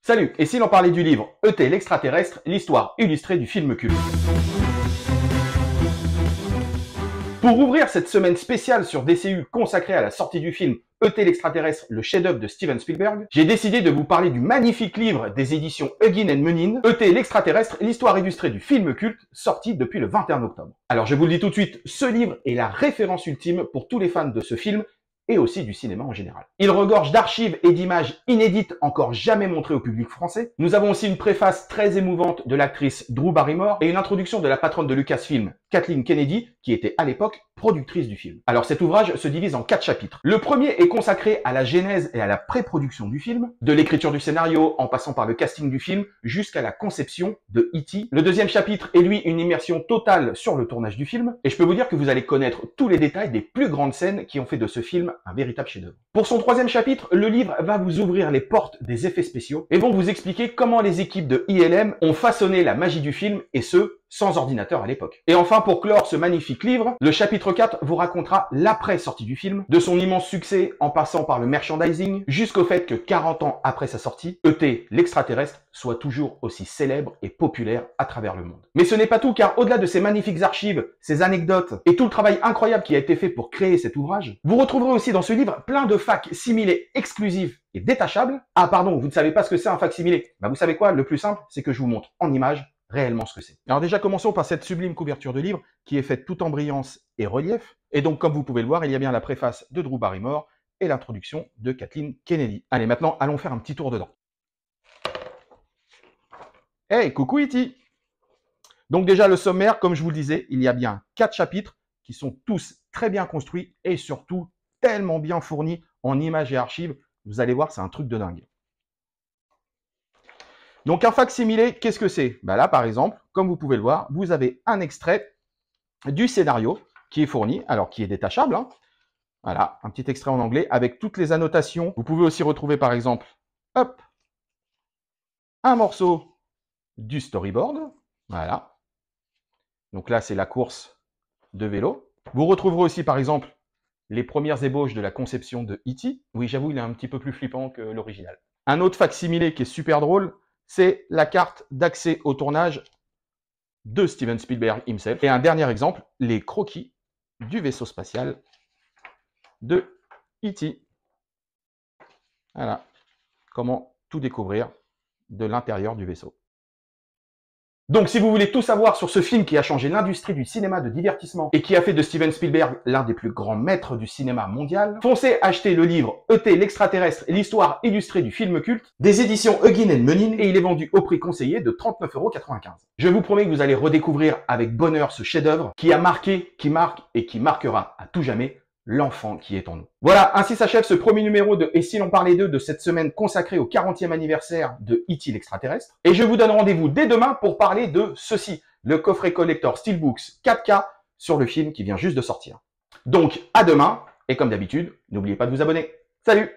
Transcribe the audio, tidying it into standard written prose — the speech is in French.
Salut, et si l'on parlait du livre E.T. l'extraterrestre, l'histoire illustrée du film culte. Pour ouvrir cette semaine spéciale sur DCU consacrée à la sortie du film E.T. l'extraterrestre, le chef-d'œuvre de Steven Spielberg, j'ai décidé de vous parler du magnifique livre des éditions Huggin & Munin, E.T. l'extraterrestre, l'histoire illustrée du film culte, sorti depuis le 21 octobre. Alors je vous le dis tout de suite, ce livre est la référence ultime pour tous les fans de ce film, et aussi du cinéma en général. Il regorge d'archives et d'images inédites encore jamais montrées au public français. Nous avons aussi une préface très émouvante de l'actrice Drew Barrymore et une introduction de la patronne de Lucasfilm, Kathleen Kennedy, qui était à l'époque productrice du film. Alors cet ouvrage se divise en 4 chapitres. Le premier est consacré à la genèse et à la pré-production du film, de l'écriture du scénario en passant par le casting du film jusqu'à la conception de E.T. Le deuxième chapitre est lui une immersion totale sur le tournage du film et je peux vous dire que vous allez connaître tous les détails des plus grandes scènes qui ont fait de ce film un véritable chef-d'œuvre. Pour son troisième chapitre, le livre va vous ouvrir les portes des effets spéciaux et vont vous expliquer comment les équipes de ILM ont façonné la magie du film et ce, sans ordinateur à l'époque. Et enfin, pour clore ce magnifique livre, le chapitre 4 vous racontera l'après-sortie du film, de son immense succès en passant par le merchandising, jusqu'au fait que 40 ans après sa sortie, E.T. l'extraterrestre soit toujours aussi célèbre et populaire à travers le monde. Mais ce n'est pas tout, car au-delà de ces magnifiques archives, ces anecdotes et tout le travail incroyable qui a été fait pour créer cet ouvrage, vous retrouverez aussi dans ce livre plein de fac-similés exclusifs et détachables. Ah pardon, vous ne savez pas ce que c'est un fac-similé? Bah vous savez quoi, le plus simple, c'est que je vous montre en images réellement ce que c'est. Alors déjà, commençons par cette sublime couverture de livre qui est faite tout en brillance et relief. Et donc, comme vous pouvez le voir, il y a bien la préface de Drew Barrymore et l'introduction de Kathleen Kennedy. Allez, maintenant, allons faire un petit tour dedans. Hey, coucou E.T. Donc déjà, le sommaire, comme je vous le disais, il y a bien 4 chapitres qui sont tous très bien construits et surtout tellement bien fournis en images et archives. Vous allez voir, c'est un truc de dingue. Donc un fac-similé, qu'est-ce que c'est? Là, par exemple, comme vous pouvez le voir, vous avez un extrait du scénario qui est fourni, alors qui est détachable. Voilà, un petit extrait en anglais avec toutes les annotations. Vous pouvez aussi retrouver, par exemple, hop, un morceau du storyboard. Voilà. Donc là, c'est la course de vélo. Vous retrouverez aussi, par exemple, les premières ébauches de la conception de E.T. Oui, j'avoue, il est un petit peu plus flippant que l'original. Un autre fac-similé qui est super drôle, c'est la carte d'accès au tournage de Steven Spielberg himself. Et un dernier exemple, les croquis du vaisseau spatial de E.T. Voilà, comment tout découvrir de l'intérieur du vaisseau. Donc si vous voulez tout savoir sur ce film qui a changé l'industrie du cinéma de divertissement et qui a fait de Steven Spielberg l'un des plus grands maîtres du cinéma mondial, foncez acheter le livre E.T. l'extraterrestre, l'histoire illustrée du film culte des éditions Huggin & Munin et il est vendu au prix conseillé de 39,95 €. Je vous promets que vous allez redécouvrir avec bonheur ce chef-d'œuvre qui a marqué, qui marque et qui marquera à tout jamais l'enfant qui est en nous. Voilà, ainsi s'achève ce premier numéro de Et si l'on parlait d'eux de cette semaine consacrée au 40e anniversaire de E.T. l'extraterrestre. Et je vous donne rendez-vous dès demain pour parler de ceci, le coffret collector Steelbooks 4K sur le film qui vient juste de sortir. Donc, à demain, et comme d'habitude, n'oubliez pas de vous abonner. Salut!